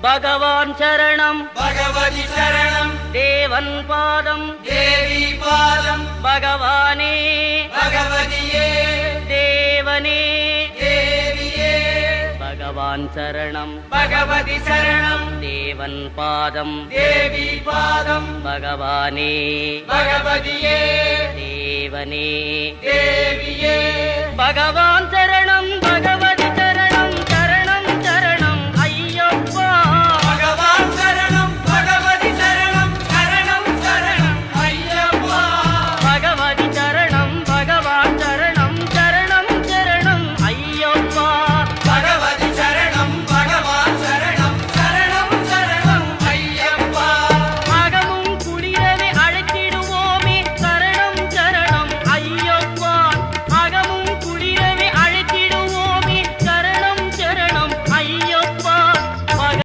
பகவான் சரணம் பகவதி சரணம் தேவன் பாதம் தேவி பாதம் பகவானே பகவதியே தேவனே தேவியே பகவான் சரணம் பகவதி சரணம் தேவன் பாதம் தேவி பாதம் பகவானே பகவதியே தேவனே தேவியே பகவான் சரணம்